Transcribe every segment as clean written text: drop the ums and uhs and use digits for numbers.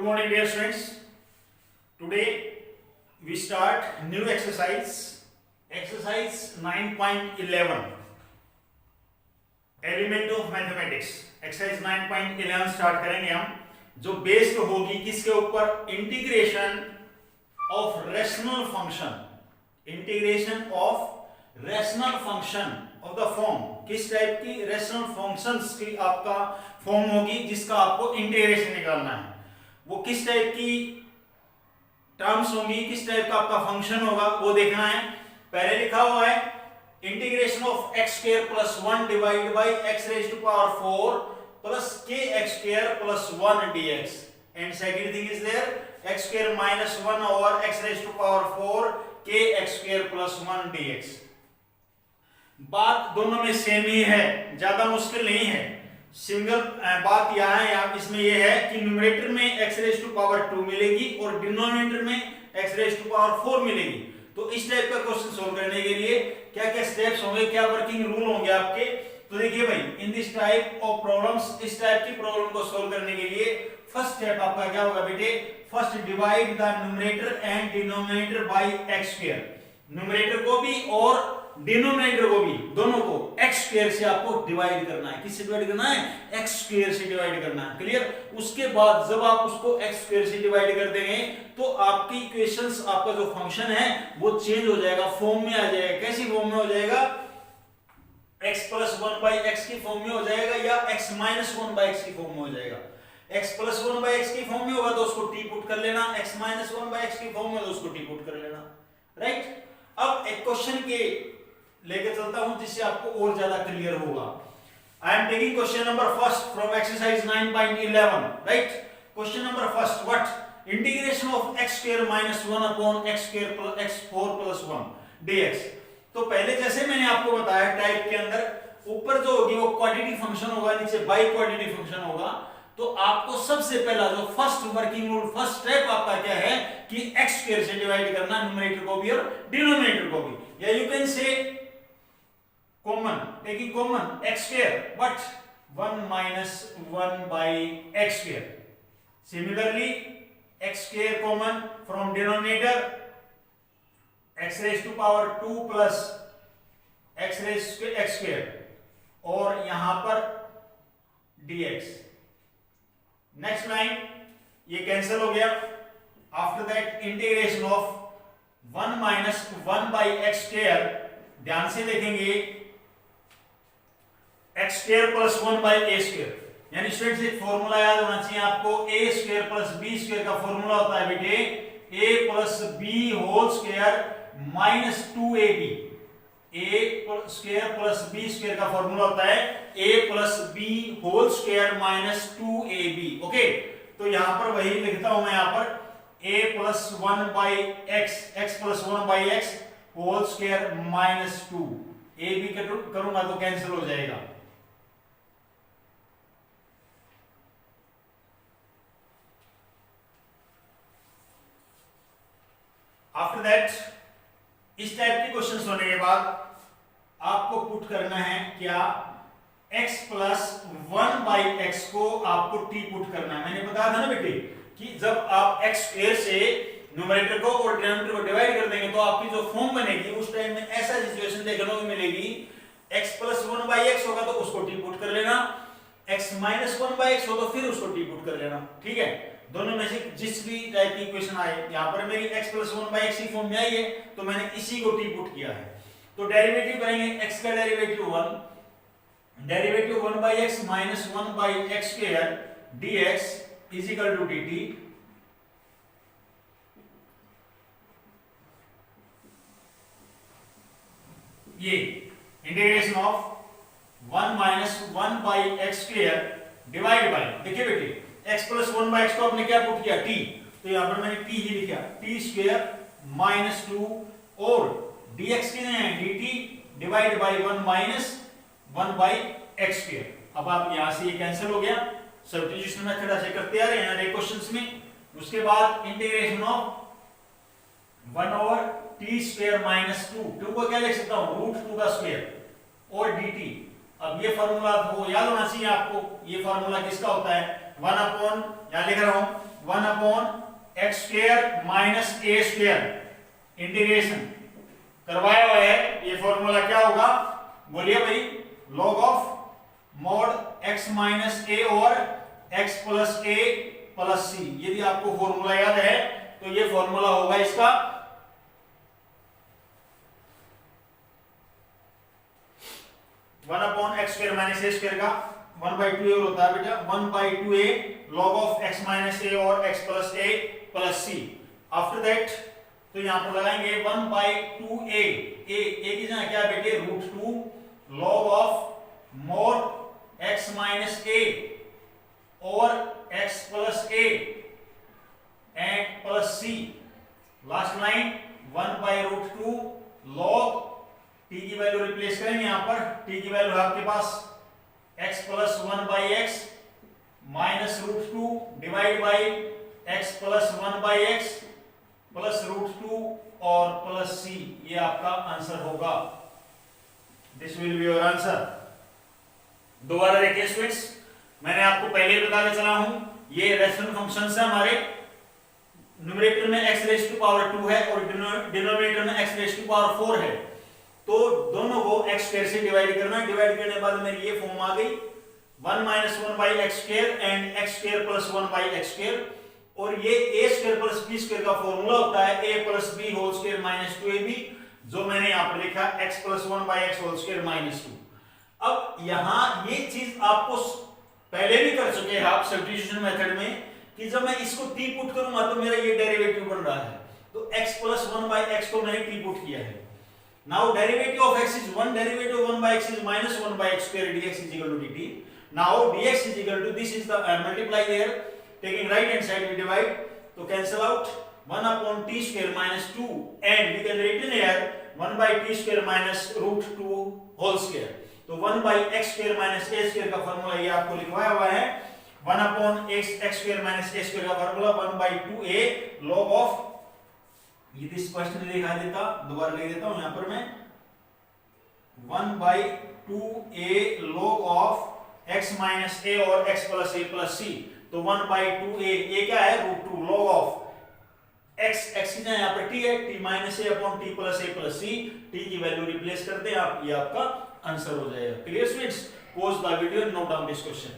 Good morning, dear students. Today we start new exercise 9.11 element of mathematics. Exercise 9.11 start करेंगे हम, जो based होगी किसके ऊपर? Integration of rational function. Integration of rational function of the form. किस type की rational functions की आपका फॉर्म होगी जिसका आपको इंटीग्रेशन निकालना है? वो किस टाइप की टर्म्स होंगी, किस टाइप का आपका फंक्शन होगा वो देखना है। पहले लिखा हुआ है integration of x square plus 1 divide by x raise to power 4 plus kx square plus 1 dx, and second thing is there x square minus 1 over x raise to power 4 kx square plus 1 dx। बात दोनों में same ही है, ज्यादा मुश्किल नहीं है। Single बात यहाँ है, आप इसमें ये है कि न्यूमरेटर में x रेज टू पावर 2 मिलेगी और डिनोमिनेटर में x रेज टू पावर 4 मिलेगी। तो इस टाइप का क्वेश्चन सोल्व करने के लिए क्या क्या स्टेप्स होंगे, क्या वर्किंग रूल होंगे आपके? तो देखिए भाई, in this type of problems, इस टाइप की प्रॉब्लम को सोल्व करने के लिए फर्स्ट स्टेप आपका क्या होगा बेटे? First divide the numerator and denominator by x square. Numerator को भी और डिनोमिनेटर को भी, दोनों को x स्क्वायर से आपको डिवाइड करना है। किससे डिवाइड करना है? x स्क्वायर से डिवाइड करना है। क्लियर? उसके बाद जब आप उसको x स्क्वायर से डिवाइड कर देंगे तो आपकी इक्वेशंस, आपका जो फंक्शन है वो चेंज हो जाएगा, फॉर्म में आ जाएगा। कैसी फॉर्म में हो जाएगा? x प्लस 1 बाई एक्स की फॉर्म में हो जाएगा या x माइनस 1 बाई एक्स की फॉर्म में हो जाएगा। x प्लस 1 बाई एक्स की फॉर्म में होगा तो उसको t पुट कर लेना, x माइनस 1 बाई एक्स की फॉर्म में तो उसको t पुट कर लेना। राइट? अब एक क्वेश्चन के लेके चलता हूं जिससे आपको और ज्यादा क्लियर होगा। आई am taking question number first from exercise 9.11। Right? Question number first, what integration of x square minus 1 upon x square plus x4 plus 1 dx। तो पहले जैसे मैंने आपको बताया, टाइप के अंदर ऊपर जो होगी वो क्वाड्रेटिक फंक्शन होगा, नीचे बाई क्वाड्रेटिक फंक्शन होगा। तो आपको सबसे पहला जो first working rule, first step आपका क्या है कि x स्क्वायर से डिवाइड करना, न्यूमरेटर को भी और डिनोमिनेटर को भी। या you can say common, taking common x square, but 1 minus 1 by x square. Similarly x square common from denominator, x raise to power 2 plus x raise x square, और यहां पर dx। नेक्स्ट लाइन ये cancel हो गया। After that integration of 1 minus 1 by x square, ध्यान से देखेंगे, X square plus 1 by A square. यानी स्टूडेंट्स एक फॉर्मूला याद होना चाहिए आपको, A square plus B square का फॉर्मूला होता है बेटे A plus B whole square minus 2ab। A square plus B square का फॉर्मूला होता है a plus B whole square minus 2ab। Okay, तो यहां पर वही लिखता हूं मैं, यहां पर a plus 1 by x, x plus 1 by x whole square minus 2। a b करूंगा तो कैंसिल हो जाएगा। आफ्टर दैट इस टाइप के क्वेश्चंस होने के बाद आपको पुट करना है क्या? x प्लस 1 बाई एक्स को आपको t पुट करना है। मैंने बताया था ना बेटे कि जब आप x स्क्वायर से न्यूमरेटर को और डिनोमिनेटर को डिवाइड कर देंगे तो आपकी जो फॉर्म बनेगी उस टाइम में ऐसा सिचुएशन देखने को मिलेगी, x प्लस 1 बाई एक्स होगा तो उसको t पुट कर लेना, x माइनस 1 बाई एक्स हो तो फिर उसको t पुट कर लेना। ठीक है? दोनों में से जिस भी टाइप की इक्वेशन आए, यहां पर मेरी x प्लस 1 बाई एक्स की फॉर्म में आई है तो मैंने इसी को t पुट किया है। तो डेरिवेटिव करेंगे, x का derivative 1, derivative 1 by x minus 1 by x square dx is equal to dt। ये integration of 1 minus 1 by x square divide by, देखिए बेटे x प्लस 1 बाई एक्स को आपने क्या पुट किया? t। तो यहां पर मैंने t ही लिखा, t स्क्वायर माइनस 2 और dx कितने हैं? dt divide by 1 minus 1 by x square. अब आप यहां से ये कैंसिल हो गया, सब्स्टिट्यूशन मेथड ऐसे करते आ रहे हैं हर एक क्वेश्चंस में। उसके बाद integration of 1 over t square minus 2, 2 को क्या लिख सकता हूं? रूट 2 का स्क्वायर, और dt। अब ये फॉर्मूला वो याद होना चाहिए आपको, ये फॉर्मूला किसका होता है, 1 अपॉन, यहां लिख रहा हूं 1 upon X square minus A square integration करवाया हुआ है। ये फॉर्मूला क्या होगा, बोलिए भाई, log of mod X minus A और X plus A plus C. यदि आपको फॉर्मूला याद है तो ये फॉर्मूला होगा इसका 1 upon X square minus A square का 1/2 और होता है बेटा 1/2a log of x minus a और x plus a plus c। After that तो यहां पर लगाएंगे 1/2a, a की जगह क्या बेटे √2 log of mod x minus a और x plus a and plus c। Last line 1/√2 log t की वैल्यू रिप्लेस करेंगे यहां पर, t की वैल्यू है आपके पास x plus 1/x minus √2 divide by x plus 1/x plus √2 और प्लस c। ये आपका आंसर होगा, this will be your answer. दोबारा देखिए स्टूडेंट्स, मैंने आपको पहले बता के चला हूं, ये रेशनल फंक्शंस है हमारे, न्यूमरेटर में x रेज़ टू पावर 2 है और डिनोमिनेटर में x रेज़ टू पावर 4 है। तो दोनों को x स्क्वायर से डिवाइड करना है, डिवाइड करने के बाद मेरी ये फॉर्म आ गई 1 minus 1/x square and x square plus 1/x square. और ये a square plus b square का फॉर्मूला होता है a plus b whole square minus 2ab, जो मैंने यहां पर लिखा x plus 1/x whole square minus 2। अब यहां ये चीज आपको पहले भी कर चुके हैं आप सब्स्टिट्यूशन मेथड में, कि जब मैं इसको t पुट करूंगा तो मेरा ये डेरिवेटिव बन रहा है, तो x प्लस 1/x को मैंने t पुट किया है। Now derivative of x is 1, derivative of 1/x is minus 1/x square, dx is equal to dt. Now dx is equal to, this is the multiply there, taking right hand side we divide, to cancel out 1 upon t square minus 2, and we can written here 1/t square minus √2 whole square। तो 1/x square minus a square का formula ये आपको लिखवाया हुआ है, 1 upon x square minus a square का formula 1/2a log of, ये this question लिखा देता, दोबारा लिख देता हूं यहां पर मैं 1/2a log of x minus a और x plus a plus c। तो 1/2a, a क्या है √2 log of x, x की जगह यहां पर t है, t minus a upon t plus a plus c, t की वैल्यू रिप्लेस करते हैं आप, ये आपका आंसर हो जाएगा। Clear students, pause the video and note down this question.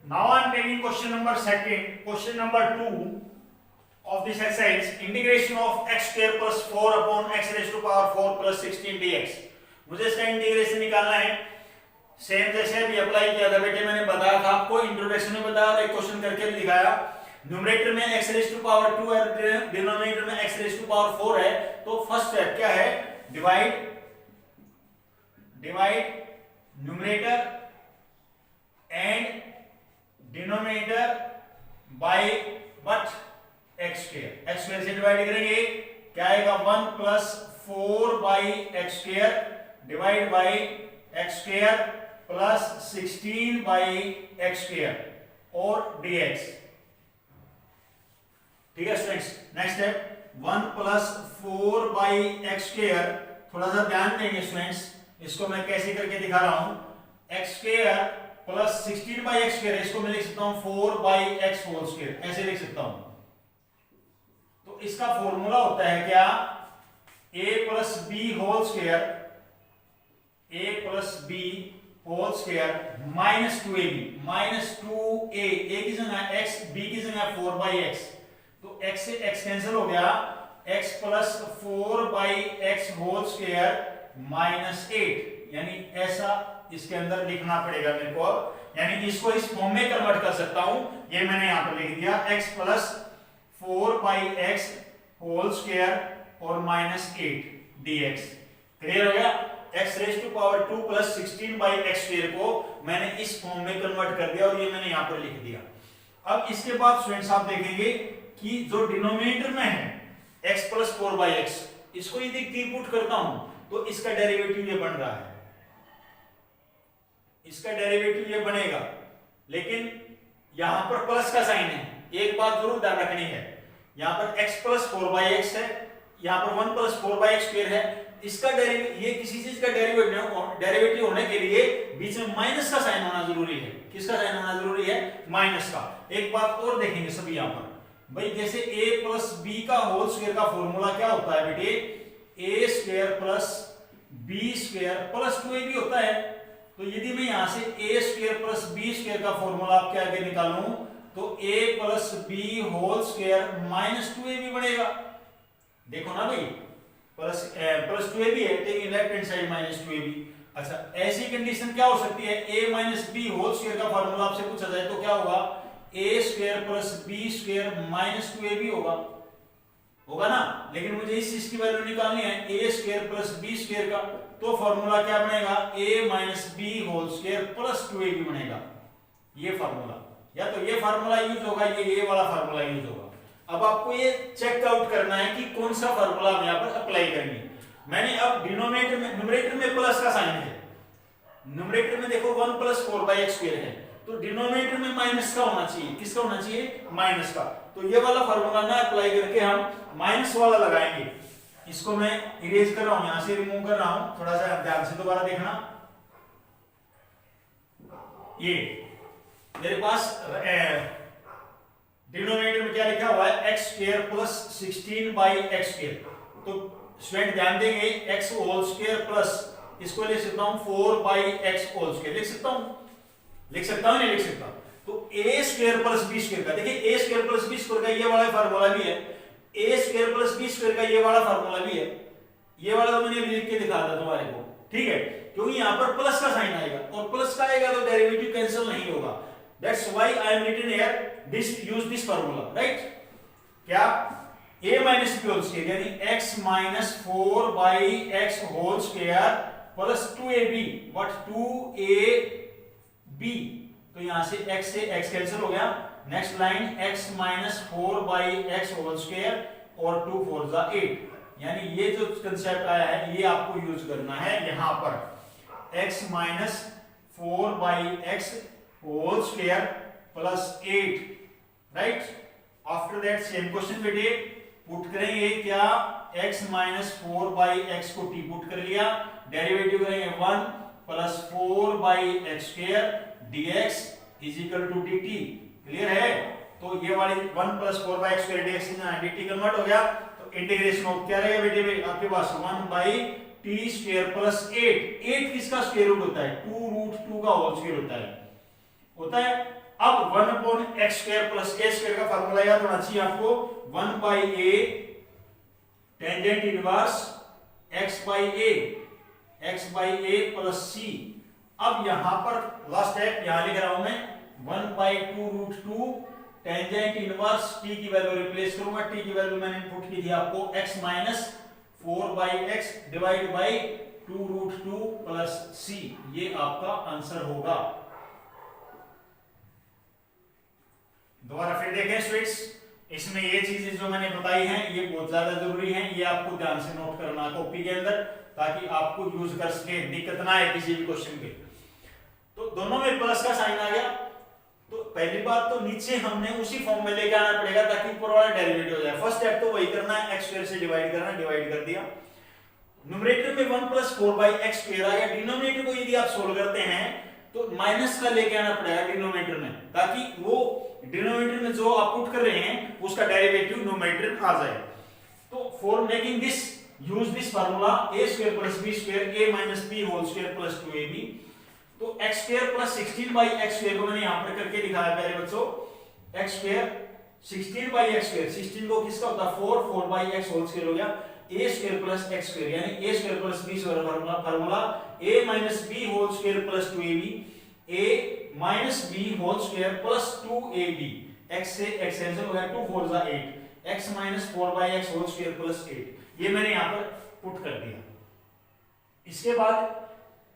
Now I am taking question number 2, question number 2 of this exercise, integration of x square plus 4 upon x raised to power 4 plus 16 dx। मुझे इसका integration निकालना है, same जैसे अभी apply किया था बेटे, मैंने बताया था आपको इंट्रोडक्शन में बताया और एक क्वेश्चन करके भी दिखाया। न्यूमरेटर में x raised to power 2 है, डिनोमिनेटर में x raised to power 4 है, तो फर्स्ट स्टेप क्या है, divide numerator and denominator by what x square से डिवाइड करेंगे, क्या आएगा 1 plus 4/x square divide by x square plus 16/x square और dx। ठीक है students, next step 1 plus 4/x square, थोड़ा सा ध्यान देंगे स्टूडेंट्स, इसको मैं कैसे करके दिखा रहा हूं, x square plus 16/x square, इसको मैं लिख सकता हूं 4/x होल स्क्वायर, ऐसे लिख सकता हूं। तो इसका फॉर्मूला होता है क्या, a plus b whole square, a plus b whole square minus 2ab, minus 2a, a की जगह x, b की जगह 4/x, तो x से x कैंसिल हो गया, x plus 4/x whole square minus 8, यानी ऐसा इसके अंदर लिखना पड़ेगा मेरे को, यानी इसको इस फॉर्म में कन्वर्ट कर सकता हूं, ये मैंने यहां पर लिख दिया x plus 4/x whole square और माइनस 8 dx। क्लियर हो गया, x raise to power 2 plus 16/x square को मैंने इस फॉर्म में कन्वर्ट कर दिया और ये मैंने यहां पर लिख दिया। अब इसके बाद स्टूडेंट्स आप देखेंगे कि जो डिनोमिनेटर में है x प्लस 4/x, इसको यदि t पुट करता हूं तो इसका डेरिवेटिव ये बन रहा है, इसका डेरिवेटिव ये बनेगा, लेकिन यहां पर प्लस का साइन है। एक बात जरूर ध्यान रखनी है, यहाँ पर x प्लस 4/x है, यहाँ पर 1 प्लस 4/x² है। इसका ये किसी चीज का डेरिवेटिव होने के लिए बीच में माइनस का साइन होना जरूरी है। किसका साइन होना जरूरी है? माइनस का। एक बात और देखेंगे सभी यहाँ पर भाई, जैसे a प्लस बी का होल स्क्वायर का फॉर्मूला क्या होता है बेटे? a square plus B square plus 2ab होता है। तो यदि मैं यहां से a square plus B square का फॉर्मूला आपके आगे निकालूं तो a plus B whole square minus 2ab बनेगा। देखो ना भाई, प्लस 2ab है, taking left hand side minus 2ab। अच्छा, ऐसी कंडीशन क्या हो सकती है? a minus b whole square का फॉर्मूला आपसे पूछा जाए तो क्या होगा? a square plus B square minus 2ab होगा ना। लेकिन मुझे इस चीज की वैल्यू निकालनी है, a square plus B square का, तो फॉर्मूला क्या बनेगा? a minus b whole square plus 2ab बनेगा। ये फॉर्मूला, या तो ये फॉर्मूला यूज होगा, ये वाला फॉर्मूला यूज होगा। अब आपको ये चेक आउट करना है कि कौन सा फॉर्मूला हम यहाँ पर अप्लाई करेंगे। मैंने अब डिनोमिनेटर में, न्यूमरेटर में प्लस का साइन है, न्यूमरेटर में देखो 1 प्लस 4/x² है, तो डिनोमिनेटर में माइनस का होना चाहिए। किसका होना चाहिए? माइनस का। तो ये वाला फॉर्मूला ना अप्लाई करके हम माइनस वाला लगाएंगे। इसको मैं इरेज कर रहा हूं, यहां से रिमूव कर रहा हूं, थोड़ा सा ध्यान से दोबारा देखना। ये मेरे पास डिनोमिनेटर में क्या लिखा हुआ है? x square plus 16/x²। तो स्टूडेंट ध्यान देंगे, x होल स्क्वायर प्लस, इसको लिख सकता हूं 4/x होल स्क्वायर। लिख सकता हूं नहीं लिख सकता? तो a square plus b square का, देखिए a square plus b square का ये वाला फार्मूला भी है, a square plus b square का ये वाला फार्मूला भी है। ये वाला तो मैंने लिख के दिखा था तुम्हारे को, ठीक है? क्योंकि यहां पर प्लस का साइन आएगा, और प्लस का आएगा तो डेरिवेटिव कैंसिल नहीं होगा। That's why I am written here use this formula, right? क्या? a minus b whole square यानी x minus 4/x whole square plus 2ab, what? 2ab। तो यहां से x कैंसिल हो गया। Next line x minus 4/x whole square और 2 4 जा 8। यानी ये जो कंसेप्ट आया है ये आपको यूज करना है यहां पर, x minus 4/x whole square plus 8, right? After that same question बेटे पुट करेंगे क्या? x माइनस 4/x को t पुट कर लिया, डेरिवेटिव करेंगे 1 plus 4/x² dx is equal to dt। Clear है? तो ये वाली 1 plus 4/x² dx dt convert हो गया। तो इंटीग्रेशन ऑफ क्या रहेगा बेटे? आपके पास 1/t² प्लस 8 किसका स्क्वायर रूट होता है? 2√2 का होल स्क्वायर होता है। अब 1/x² प्लस a² का फार्मूला याद होना चाहिए आपको, 1/a tangent inverse x/a plus c। अब यहां पर लास्ट स्टेप यहां लिख रहा हूं मैं, 1/2√2 टेंजेंट इनवर्स t की वैल्यू रिप्लेस करूंगा। t की वैल्यू मैंने पुट की थी आपको x minus 4/x divide by 2√2 plus c। ये आपका आंसर होगा। दोबारा फिर देखें स्टूडेंट्स, इसमें ये चीजें जो मैंने बताई हैं ये बहुत ज्यादा जरूरी हैं, ये आपको ध्यान से नोट करना कॉपी के अंदर, ताकि आपको यूज कर सके, दिक्कत ना आए किसी भी क्वेश्चन पे। तो दोनों में प्लस का साइन आ गया। तो पहली बात तो नीचे हमने उसी फॉर्म में लेके आना पड़ेगा ताकि ऊपर वाला डेरिवेटिव हो जाए। फर्स्ट स्टेप तो वही करना है, x² से डिवाइड करना, डिवाइड कर दिया। न्यूमरेटर में 1 प्लस 4/x² आ गया। डिनोमिनेटर को यदि आप सोल्व करते हैं तो माइनस का लेके आना पड़ेगा डिनोमिनेटर में, ताकि वो डिनोमिनेटर में जो आप पुट कर रहे हैं उसका डेरिवेटिव न्यूमरेटर आ जाए। तो for making this use this formula a² plus b² a minus b whole square plus 2ab। तो x² प्लस 16/x² को मैंने यहां पर करके दिखाया प्यारे बच्चों। x² 16/x², 16 को किसका होता है? 4/x होल स्क्वायर हो गया। a² प्लस x² यानी a² plus b² formula a minus b whole square plus 2ab, a minus b whole square plus 2ab। x से x कैंसिल हो गया, 2 4 जा 8, x minus 4/x whole square plus 8। ये मैंने यहां पर पुट कर दिया। इसके बाद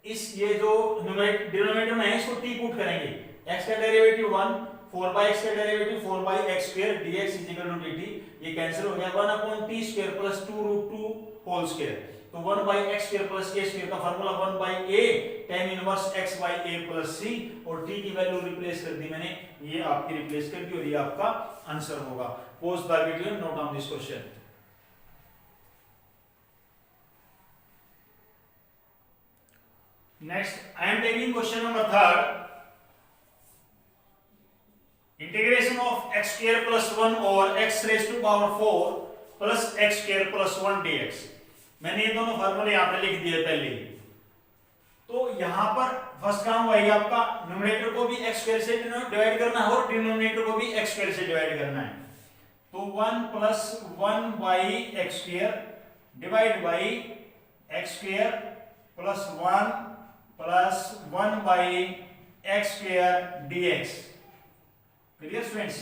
इस ये जो डिनोमिनेटर में है इसको t पुट करेंगे। x का डेरिवेटिव 1, 4/x का derivative 4/x² dx is equal to dt। ये कैंसिल हो गया, 1/t² प्लस 2√2 होल स्क्वायर। तो 1/x² प्लस a² का formula 1/a tan inverse x by a plus c, और t की वैल्यू रिप्लेस कर दी मैंने, ये आपकी रिप्लेस कर दी और ये आपका आंसर होगा। Pause the video, note down this question. Next I am taking question number 3। Integration of x² plus 1 और x raise to power 4 plus x² plus 1 dx। मैंने ये दोनों फार्मूले यहाँ पे लिख दिए पहले ही। तो यहाँ पर फर्स्ट काम वही आपका, न्यूमरेटर को भी x² से डिवाइड करना है और डिनोमिनेटर को भी x² से डिवाइड करना है। तो 1 plus 1/x² divide by x² plus 1 plus 1/x² dx। Clear students?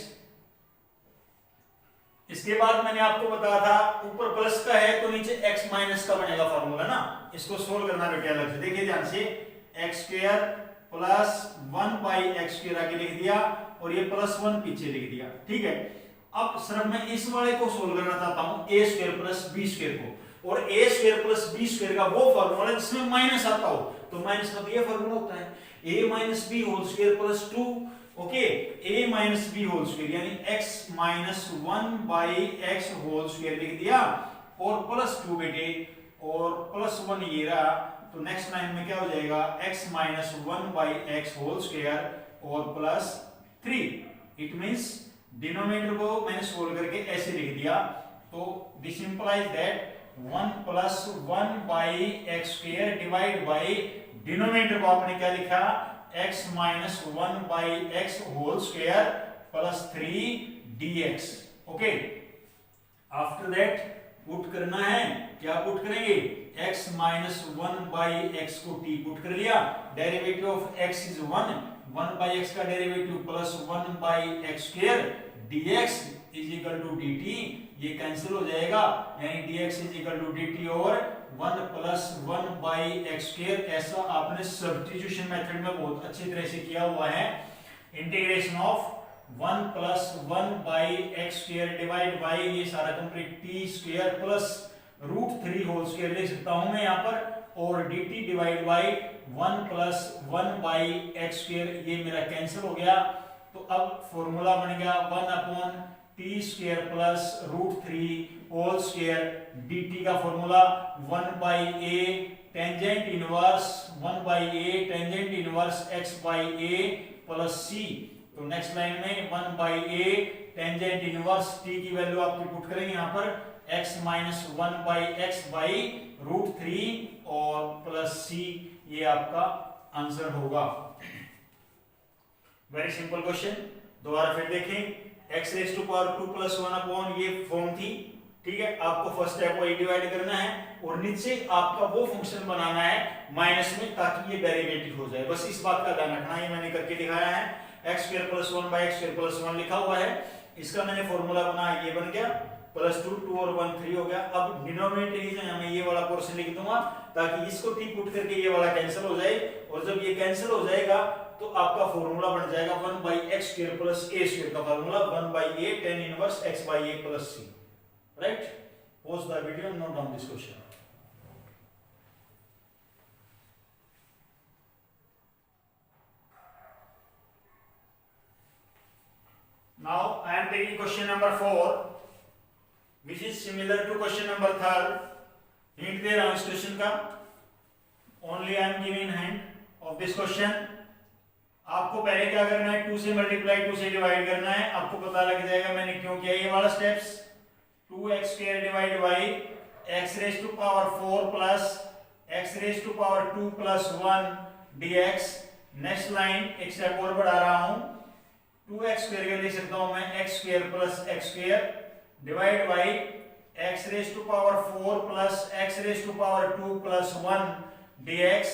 इसके बाद मैंने आपको बताया था ऊपर प्लस का है तो नीचे x माइनस का बनेगा फार्मूला ना, इसको सोल्व करना बेटे अलग से। देखिए ध्यान से, x² प्लस 1/x² आगे लिख दिया और ये प्लस 1 पीछे लिख दिया, ठीक है। अब सिर्फ मैं इस वाले को सोल्व करना चाहता हूं, a² प्लस b² को, और a² प्लस b² का वो फार्मूला जिसमें माइनस आता हो, तो माइनस का तो ये फार्मूला होता है a minus b whole square plus 2, okay, a minus b whole square यानी x minus 1/x whole square लिख दिया और प्लस 2 बेटे, और प्लस 1 ये रहा। तो नेक्स्ट लाइन में क्या हो जाएगा, x minus 1/x whole square और प्लस 3। इट मींस डिनोमिनेटर को मैंने सोल्व करके ऐसे लिख दिया। तो this implies that 1 plus 1/x² divide by denominator को आपने क्या लिखा, x minus 1/x whole square plus 3 dx। Okay, after that put करना है, क्या पुट करेंगे, x माइनस 1/x को t पुट कर लिया, derivative of x is 1/x का derivative plus 1/x² dx is equal to dt, ये कैंसिल हो जाएगा, यानी dx is equal to dt और 1 प्लस 1/x²। ऐसा आपने सब्स्टिट्यूशन मेथड में बहुत अच्छी तरह से किया हुआ है। Integration of 1 plus 1/x² divide by ये सारा complete t² plus √3 whole square ले सकता हूं मैं यहाँ पर, और dt divide by 1 plus 1/x², ये मेरा कैंसिल हो गया। तो अब फॉर्मूला बन गया 1/t² plus √3 whole square, dt का formula 1/a tangent inverse 1/a tangent inverse x by a plus c। तो नेक्स्ट लाइन में 1/a टेंजेंट इनवर्स t की वैल्यू आपकी पुट करेंगे यहाँ पर, x माइनस 1/x बाई √3 और प्लस c, ये आपका आंसर होगा। वेरी सिंपल क्वेश्चन, दोबारा फिर देखें। x raise to power 2 plus 1 upon ये फॉर्म थी, ठीक है। आपको फर्स्ट स्टेप को डिवाइड करना है और नीचे आपका वो फंक्शन बनाना है माइनस में, ताकि ये डेरिवेटिव हो जाए। बस इस बात का ध्यान रखना, ये मैंने करके दिखाया है। x² प्लस 1/x² प्लस 1 लिखा हुआ है, इसका मैंने फॉर्मूला बनाया, ये बन गया प्लस 2 और 1 3 हो गया। अब डिनोमिनेटर ही मैं ये वाला पोर्शन लिख दूंगा ताकि इसको t पुट करके ये वाला कैंसिल हो जाए, और जब ये कैंसिल हो जाएगा तो आपका फॉर्मूला बन जाएगा 1/x² प्लस a² का formula 1/a tan inverse x by a plus c, right. Pause the video, note down this question. Now I am taking question number 4 which is similar to question number 3. Hint दे रहा हूं इस question का, only I am giving hint of this question. आपको पहले क्या करना है, 2 से मल्टीप्लाई 2 से डिवाइड करना है। आपको पता लग जाएगा मैंने क्यों किया ये वाला steps. 2x² divide by x raise to power 4 plus x raise to power 2 plus 1 dx। Next line एक स्टेप और बढ़ा रहा हूं, 2x² के लिख सकता हूं मैं x² plus x² divide by x raise to power 4 plus x raise to power 2 plus 1 dx।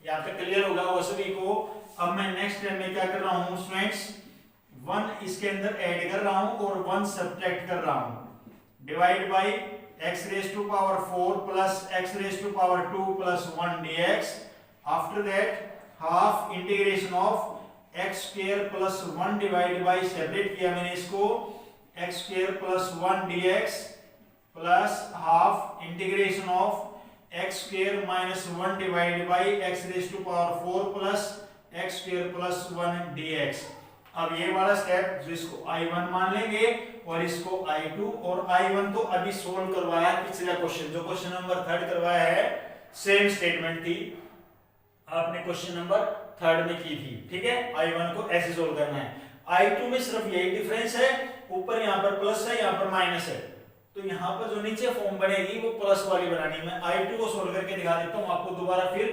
यहाँ पे क्लियर होगा वो सभी को। अब मैं नेक्स्ट स्टेप में क्या कर रहा हूँ स्टूडेंट्स, 1 इसके अंदर ऐड कर रहा हूँ और 1 सब्ट्रैक्ट कर रहा हूँ, divide by x raise to power 4 plus x raise to power 2 plus 1 dx। After that half integration of x² plus 1 divide by, separate किया मैंने इसको, x² plus 1 dx plus half integration of x square minus 1 divide by x raise to power 4 plus x square plus 1 dx। अब ये वाला step जो इसको I1 मान लेंगे और इसको I2, और I1 तो अभी सोल्व करवाया पिछला क्वेश्चन, जो क्वेश्चन नंबर 3 करवाया है, सेम स्टेटमेंट थी, आपने क्वेश्चन नंबर 3 में की थी, ठीक है। I1 को ऐसे सोल्व करना है। I2 में सिर्फ यही डिफरेंस है, ऊपर यहाँ पर प्लस है, यहाँ पर माइनस है, तो यहाँ पर जो नीचे फॉर्म बनेगी वो प्लस वाली बनानी है। मैं I2 को सोल्व करके दिखा देता हूँ आपको दोबारा, फिर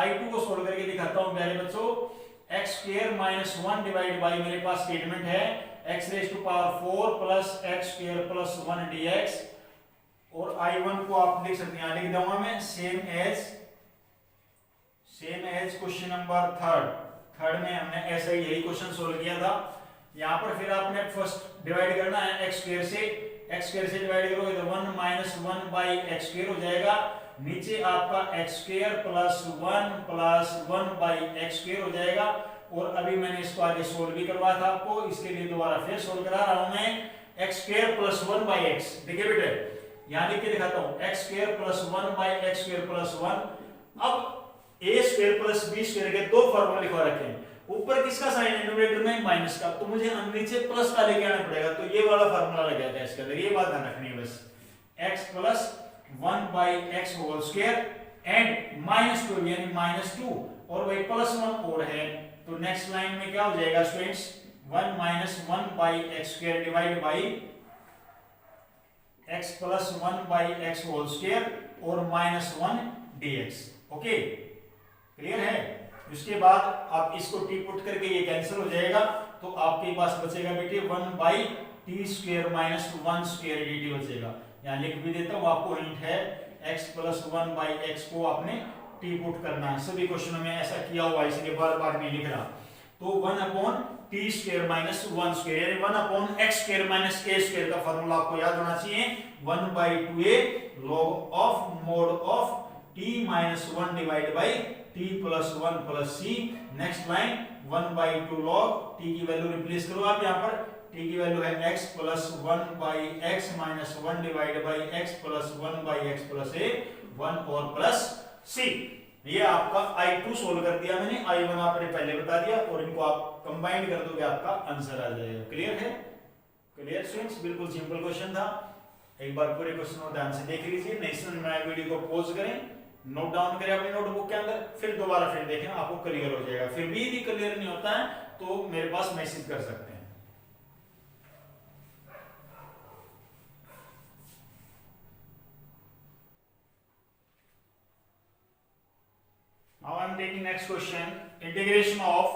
I2 को सोल्व करके दिखाता हूँ पहले बच्चों। X square minus 1 divide by, मेरे पास स्टेटमेंट है x raise to power 4 plus x square plus 1 dx, और I1 को आप देख सकते हैं, यहाँ लिख दूंगा मैं, सेम एज क्वेश्चन नंबर 3 में हमने ऐसा ही यही क्वेश्चन सोल्व किया था। यहाँ पर फिर आपने फर्स्ट डिवाइड करना है एक्स स्क्वायर से डिवाइड करोगे तो 1 माइनस 1 बाई एक्स स्क्वायर हो जाएगा, नीचे आपका x square plus 1 by x square हो जाएगा। और अभी मैंने इसको आगे सोल्व भी करवाया था आपको, इसके लिए दोबारा फिर सोल्व करा रहा हूं मैं। X square plus 1 by x, देखिए बेटे यहां लिख के दिखाता हूं, x square plus 1 by x square plus 1। अब ए स्क्वायर प्लस बी स्क्वायर के दो फॉर्मूला लिखवा रखे हैं, ऊपर किसका साइन है न्यूमरेटर में, माइनस का, तो मुझे नीचे प्लस का लेके आना पड़ेगा, तो ये वाला फॉर्मूला लग जाता है इसके अंदर, ये बात ध्यान रखनी है बस। X plus 1 by x whole square and minus 2 यानी माइनस 2, और वही प्लस 1 और है, तो नेक्स्ट लाइन में क्या हो जाएगा students, 1 minus 1 by x square divide by x plus 1 by x whole square और माइनस 1 dx। ओके, क्लियर है। उसके बाद आप इसको टी पुट करके ये कैंसिल हो जाएगा, तो आपके पास बचेगा बेटे 1 by T square minus 1 square dt बचेगा। यहाँ लिख भी देता हूँ, आपको हिंट है, x प्लस 1 बाई एक्स को आपने टी पुट करना है, सभी क्वेश्चनों में ऐसा किया हुआ है, इसलिए बार बार नहीं लिख रहा। तो 1 upon T square minus 1 square यानी 1 upon X square minus A square का फॉर्मूला आपको याद होना चाहिए, 1 by 2a log of mode of t minus 1 divide by t plus 1 plus c। Next line 1 by 2 log t की value replace करो आप, यहाँ पर t की वैल्यू है x plus 1 by x minus 1 divide by x plus 1 by x plus a 1 और plus c। ये आपका I2 सोल्व कर दिया मैंने, I1 आपने पहले बता दिया, और इनको आप कंबाइन कर दोगे आपका आंसर आ जाएगा। क्लियर है, क्लियर स्टूडेंट्स, बिल्कुल सिंपल क्वेश्चन था। एक बार पूरे क्वेश्चन को ध्यान से देख लीजिए, नहीं समझ में आए वीडियो को पॉज करें, नोट डाउन करें अपनी नोटबुक के अंदर, फिर दोबारा फिर देखें, आपको क्लियर हो जाएगा। फिर भी यदि क्लियर नहीं होता है तो मेरे पास मैसेज कर सकते हैं। Now I am taking next question. Integration of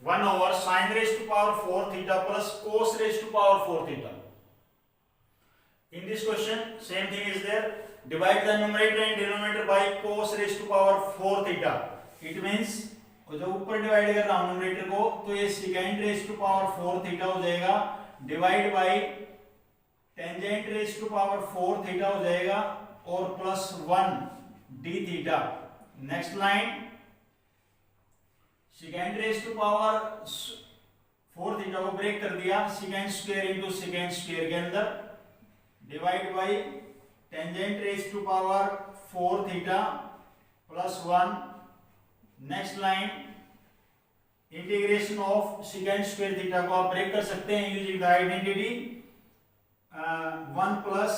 1 over sin raised to power 4 theta plus cos raised to power 4 theta. In this question, same thing is there. Divide the numerator and denominator by cos raised to power 4 theta. It means जो ऊपर divide कर रहा हूं numerator को, तो ये secant raised to power 4 theta हो जाएगा, divide by tangent raised to power 4 theta हो जाएगा, और plus 1 d theta। Next line secant raised to power 4 theta को ब्रेक कर दिया, secant square into secant square के अंदर, divide by tangent raised to power 4 theta plus 1। Next line integration of secant square theta को आप break कर सकते हैं using the identity 1 plus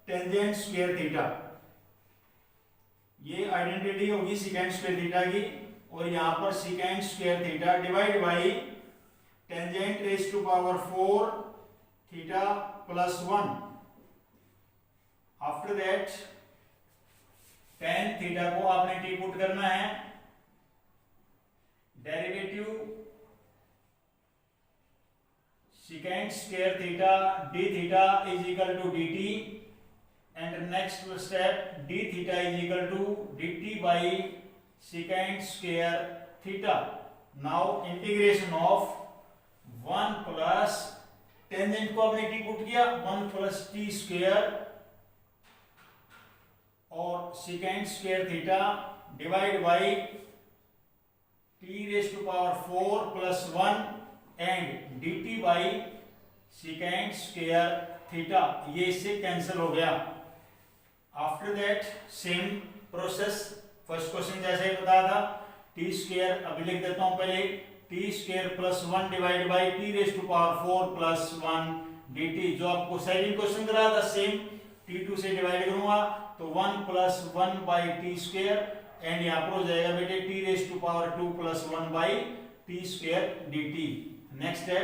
tangent square theta. ये आइडेंटिटी होगी secant स्क्वायर थीटा की, और यहां पर secant square theta divide by tangent raise to power 4 theta plus 1। After that tan theta को आपने टी पुट करना है, derivative secant square theta d theta is equal to dt, and next step d theta is equal to dt by secant square theta. Now integration of 1 plus tangent को आपने t put किया, 1 plus t square और secant square theta divide by t raised to power 4 plus 1 and dt by secant square theta। ये इससे cancel हो गया। After that same process. First question जैसे ही बताया था, टी स्क्वायर, अभी लिख देता हूं पहले, t square plus 1 divide by t raise to power 4 plus 1 dt। जो आपको सेकंड क्वेश्चन कराया था सेम, t2 से डिवाइड करूंगा तो 1 plus 1 by T square, and यहाँ पर हो जाएगा बेटे t raise to power 2 plus 1 by T square dt। Next है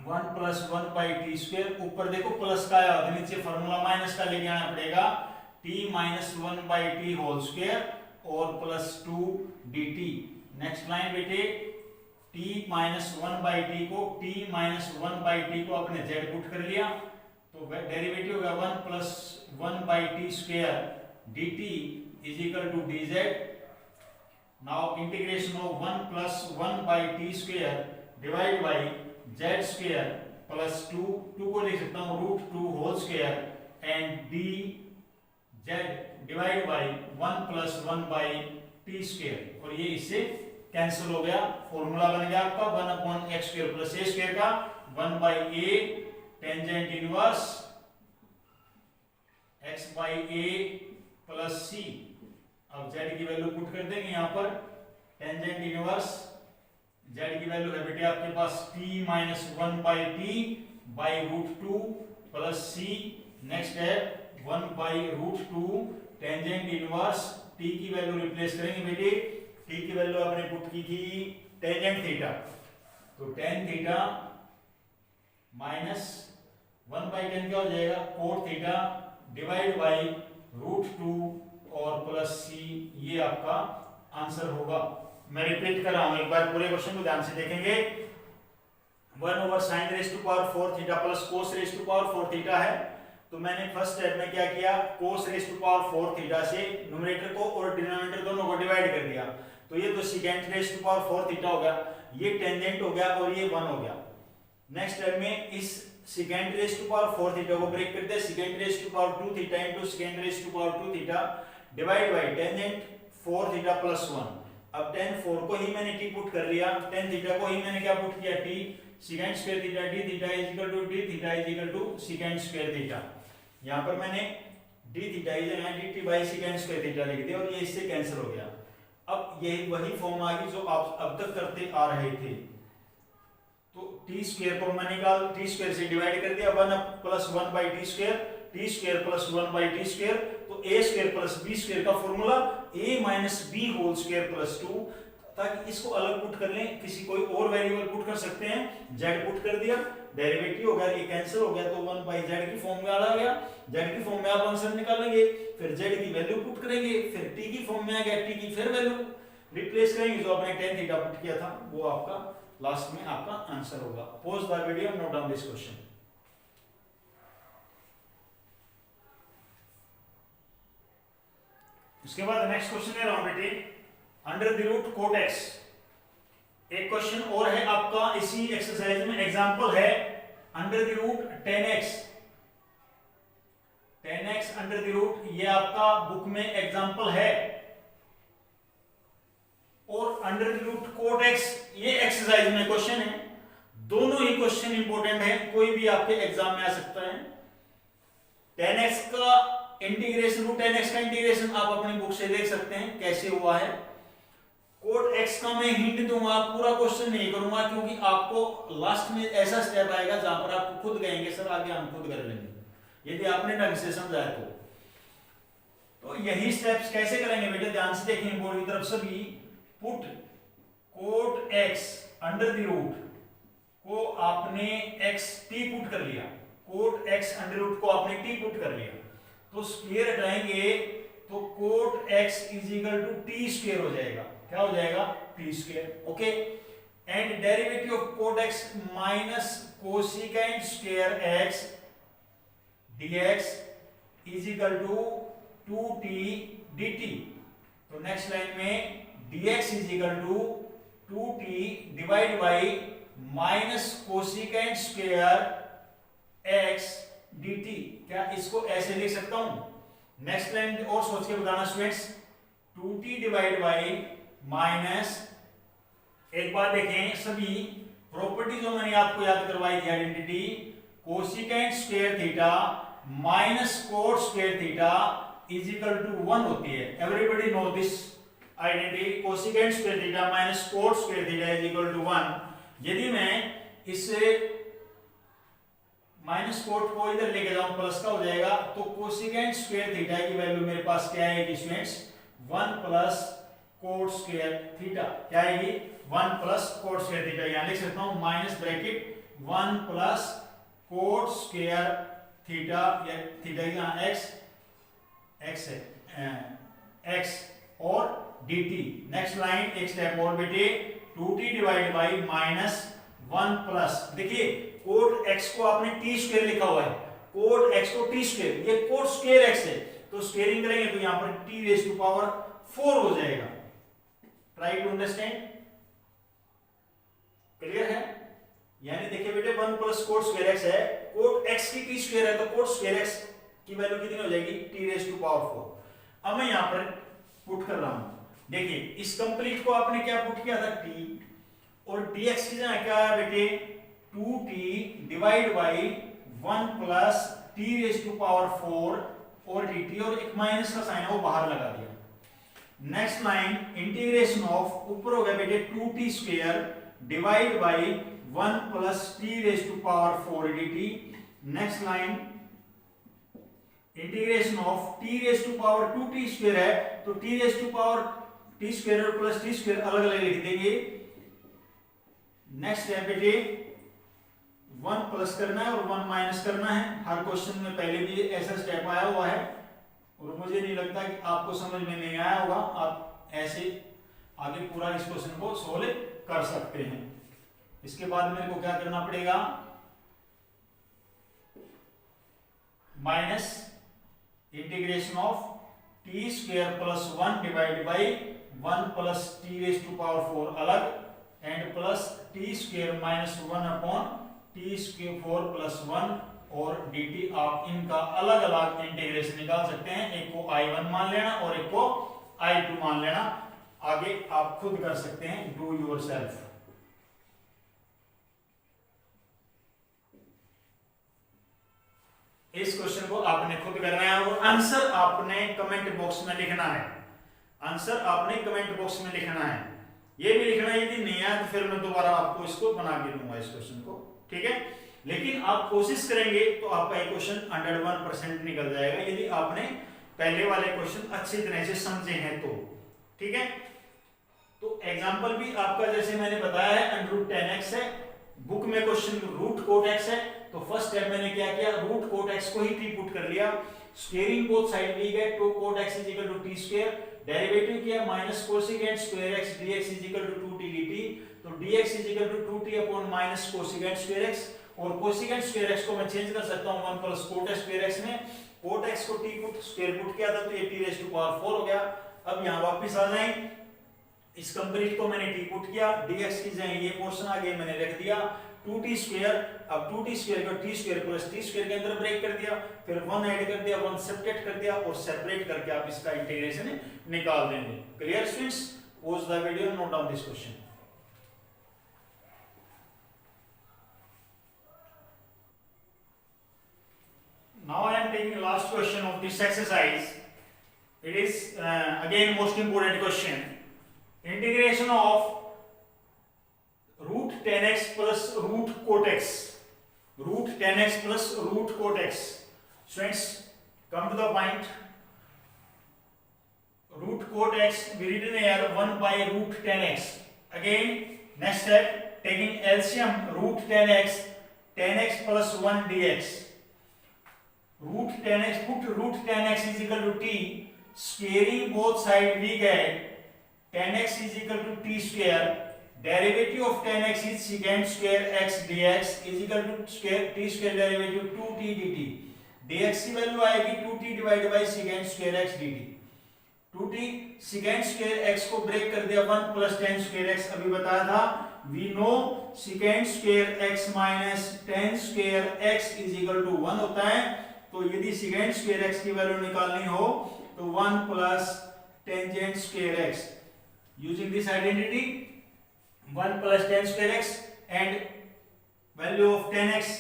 1 प्लस 1 बाई टी स्क्वायर, ऊपर देखो प्लस का आया, नीचे फॉर्मूला माइनस का लेके आना पड़ेगा, t minus 1 by t whole square और प्लस 2 dt। नेक्स्ट लाइन बेटे, t माइनस 1 बाई टी को, t माइनस 1 बाई टी को अपने z पुट कर लिया, तो डेरिवेटिव होगा 1 plus 1 by T square dt is equal to dz। Now integration of 1 plus 1 by T square divide by z square plus 2 को लिख सकता हूं root 2 whole square and dz divide by 1 plus 1 by T square, और ये इससे cancel हो गया, formula बन गया आपका 1 upon X square plus A square का 1 by A tangent inverse x by A plus C. अब z की वैल्यू पुट कर देंगे यहाँ पर, टेंजेंट इनवर्स z की वैल्यू है बेटे आपके पास t minus 1 by T by root 2 plus C. Next है 1 by root 2 tangent inverse, t की वैल्यू रिप्लेस करेंगे बेटे, t की वैल्यू आपने पुट की थी टेंजेंट थीटा, तो tan theta minus 1 by tan क्या हो जाएगा cot theta divide by root 2 और प्लस सी, ये आपका आंसर होगा। मैं रिपीट कर रहा हूं एक बार, पूरे क्वेश्चन को ध्यान से देखेंगे। 1 over sine raise to power 4 theta plus cos raise to power 4 theta है, तो मैंने फर्स्ट स्टेप में क्या किया, cos raise to power 4 theta से न्यूमरेटर को और डिनोमिनेटर दोनों को डिवाइड कर दिया, तो ये तो secant raise to power 4 theta हो गया, ये टेंजेंट हो गया और ये 1 हो गया। नेक्स्ट स्टेप में इस secant raise to power 4 theta को ब्रेक करते हैं, secant raise to power 2 theta into secant raise to power 2 theta divide by tangent 4 theta plus 1। अब tan 4 को ही मैंने t पुट कर लिया, tan थीटा को ही मैंने क्या पुट किया t secant square theta d theta is equal to d theta is equal to secant square theta. यहां पर मैंने d theta is dt by secant square theta लिख दिया और ये इससे कैंसिल हो गया। अब ये वही फॉर्म आ गई जो आप अब तक करते आ रहे थे, तो t स्क्वायर को मैं निकाल, t स्क्वायर से डिवाइड कर दिया 1 plus 1 by T square, t square plus 1 by T square, तो a square plus b square का formula a minus b whole square plus 2, ताकि इसको अलग पुट कर लें, किसी कोई और वेरिएबल पुट कर सकते हैं, z पुट कर दिया, डेरिवेटिव हो गया, ये कैंसिल हो गया, तो 1 बाई z की फॉर्म में आ गया, z की फॉर्म में आप आंसर निकालेंगे, फिर z की वैल्यू पुट करेंगे, फिर t की फॉर्म में आ गया, t की फिर वैल्यू रिप्लेस करेंगे, जो आपने tan थीटा पुट किया था वो आपका लास्ट में आपका आंसर होगा। Pause the video, note down this question. इसके बाद नेक्स्ट क्वेश्चन है राउंड बेटे, under the root cot x। एक क्वेश्चन और है आपका इसी एक्सरसाइज में, एग्जांपल है under the root 10x, 10x under the root, ये आपका बुक में एग्जांपल है, और under the root cot x ये एक्सरसाइज में क्वेश्चन है। दोनों ही क्वेश्चन इंपॉर्टेंट है, कोई भी आपके एग्जाम में आ सकता है। 10x का इंटीग्रेशन, रूट 10x का इंटीग्रेशन आप अपनी बुक से देख सकते हैं कैसे हुआ है। कोट x का मैं हिंट दूंगा, पूरा क्वेश्चन नहीं करूंगा, क्योंकि आपको लास्ट में ऐसा स्टेप आएगा जहां पर आप खुद कहेंगे सर आगे हम खुद कर लेंगे, यदि आपने ढंग से समझाया तो यही स्टेप्स कैसे करेंगे बेटे, ध्यान से देखें बोर्ड की तरफ सभी। Put cot x under the root को आपने x t पुट कर लिया, कोट x अंडर रूट को आपने t पुट कर लिया, तो स्क्वायर हटाएंगे तो cot x is equal to t square हो जाएगा, क्या हो जाएगा t square, okay. And derivative of cot x minus cosecant square x dx is equal to 2t dt। तो नेक्स्ट लाइन में dx is equal to 2t divide by minus cosecant square x dt। क्या इसको ऐसे लिख सकता हूं? Next line और सोच के बताना students, 2t divide by minus, एक बार देखें सभी प्रॉपर्टी जो मैंने आपको याद करवाई थी, identity, cosecant square theta minus cot square theta is equal to 1 होती है। Everybody know this identity, cosecant square theta minus cot square theta is equal to 1। यदि मैं इससे माइनस कोट को इधर लेके जाऊं प्लस का हो जाएगा, तो कोसेकेंट स्क्वायर थीटा की वैल्यू मेरे पास क्या आएगी students, 1 plus cot square theta क्या आएगी, 1 प्लस कोट स्क्वायर थीटा। यहां लिख सकता हूं minus bracket 1 plus cot square theta, या थीटा यहां एक्स है एक्स और dt। नेक्स्ट लाइन एक स्टेप और बेटे, 2t divide by minus 1 plus, देखिए कोट x को आपने t स्क्वायर लिखा हुआ है, कोट x को t स्क्वायर, ये कोट स्क्वायर x है, तो स्क्वायरिंग करेंगे तो यहां पर t रेज़ टू पावर 4 हो जाएगा। ट्राई टू अंडरस्टैंड, क्लियर है? यानी देखिए बेटे 1 प्लस कोट स्क्वायर x है, कोट x की t स्क्वायर है, तो कोट स्क्वायर x की वैल्यू कितनी हो जाएगी, t रेज़ टू पावर 4। अब मैं यहां पर पुट कर रहा हूं, देखिए इस कंप्लीट को आपने क्या पुट किया था t, और dx की जगह क्या है बेटे 2t divide by 1 plus t raise to power 4 और dt, और एक माइनस का साइन है वो बाहर लगा दिया। नेक्स्ट लाइन इंटीग्रेशन ऑफ, ऊपर हो गया बेटे 2t square divide by 1 plus t raise to power 4 dt। Next line integration of t raise to power 2t square है, तो t raise to power t square और प्लस t स्क्वायर अलग अलग लिख देंगे। नेक्स्ट है बेटे 1 प्लस करना है और 1 माइनस करना है, हर क्वेश्चन में पहले भी ऐसा स्टेप आया हुआ है, और मुझे नहीं लगता कि आपको समझ में नहीं आया होगा, आप ऐसे आगे पूरा इस क्वेश्चन को सोल्व कर सकते हैं। इसके बाद मेरे को क्या करना पड़ेगा, minus integration of t square plus 1 divide by 1 plus t raise to power 4 अलग, and plus t square minus 1 upon t square 4 plus 1 और dt। आप इनका अलग अलग इंटीग्रेशन निकाल सकते हैं, एक को I1 मान लेना और एक को I2 मान लेना, आगे आप खुद कर सकते हैं, डू योरसेल्फ। इस क्वेश्चन को आपने खुद करना है और आंसर आपने कमेंट बॉक्स में लिखना है, आंसर आपने कमेंट बॉक्स में लिखना है। ये भी लिखना है, यदि नहीं आया तो फिर मैं दोबारा आपको इसको बना के दूंगा इस क्वेश्चन को, ठीक है? लेकिन आप कोशिश करेंगे तो आपका ये क्वेश्चन 101% निकल जाएगा, यदि आपने पहले वाले क्वेश्चन अच्छी तरह से समझे हैं तो, ठीक है? तो एग्जांपल भी आपका जैसे मैंने बताया है √10x है, बुक में क्वेश्चन √कोट x है, तो फर्स्ट स्टेप मैंने क्या किया, √कोट x को ही t पुट कर लिया, स्क्वायरिंग बोथ साइड वी गए, तो cot x is equal to t square, derivative किया minus cosecant square x dx is equal to 2t dt, तो dx is equal to 2t upon minus cosecant square x, और cosecant square x को मैं change कर सकता हूं 1 plus cot square x में, cot x को t पुट स्क्वायर पुट किया था तो ये t रेज़ टू पावर 4 हो गया। अब यहां वापस आ जाएं, इस कंप्लीट को मैंने t पुट किया, dx की जगह ये पोर्शन आगे मैंने रख दिया 2t स्क्वायर, अब 2t स्क्वायर को t square plus t square के अंदर ब्रेक कर दिया, फिर 1 ऐड कर दिया, 1 सब्ट्रैक्ट कर दिया, और सेपरेट करके आप इसका इंटीग्रेशन निकाल देंगे। Clear students? Pause the video, note down this question. Now I am taking last question of this exercise. It is again most important question. Integration of √10x plus √coat x. √10x plus √coat x. Students, come to the point. √coat x we written here 1 by √10x. Again, next step, taking LCM √10x, 10x plus 1 dx. √10x, put √10x is equal to t, squaring both side we get 10x is equal to t square, derivative of 10x is secant square x dx is equal to square t square derivative 2t dt, dx की value आएगी 2t divide by secant square x dt, 2t secant square x को break कर दिया 1 plus 10 square x, अभी बताया था we know secant square x minus 10 square x is equal to 1 होता है, तो यदि secant square x की वैल्यू निकालनी हो तो 1 plus tangent square x, using this identity 1 plus 10 square x and value of 10x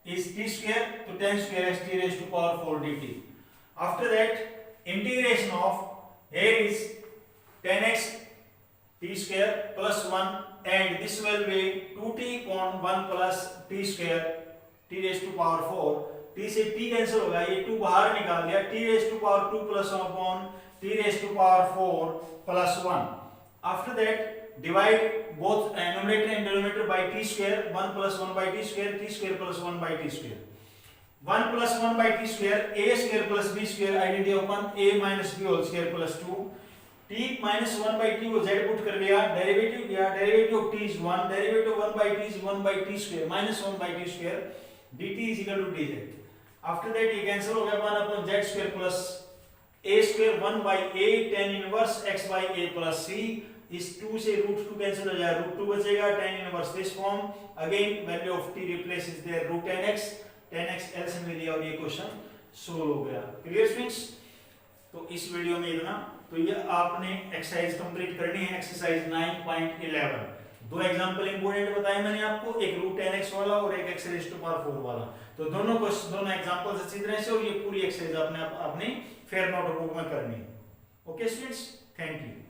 is t square, तो 10 square x t raised to power 4 dt. After that integration of here is 10x t square plus 1 and this will be 2t upon 1 plus t square t raised to power 4. t से t cancel होगा, ये 2 बाहर निकाल दिया, t raised to power 2 plus 1 upon t raised to power 4 plus 1. After that divide both numerator and denominator by t square, 1 plus 1 by t square plus 1 by t square. 1 plus 1 by t square, a square plus b square identity of 1, a minus b whole square plus 2. t minus 1 by t को z put कर लिया, derivative किया, derivative of t is 1, derivative 1 by t is 1 by t square minus 1 by t square dt is equal to dz. After that ये cancel हो गया, 1 upon z square plus a square 1 by a tan inverse x by a plus c. इस 2 से √2 cancel हो जाएगा, √2 बचेगा, tan inverse this form, again value of t replaces there √10x, 10x LCM ले लिया और ये क्वेश्चन सोल्व हो गया. Clear students? तो इस वीडियो में इतना. तो ये आपने एक्सरसाइज कंप्लीट करनी है, एक्सरसाइज 9.11. दो एग्जांपल इंपोर्टेंट बताए मैंने आपको, एक √10x वाला और एक x raised to power 4 वाला. तो दोनों एग्जांपल्स अच्छी तरह से और ये पूरी एक्सरसाइज आपने फेयर नोटबुक में करनी है. Okay students, thank you.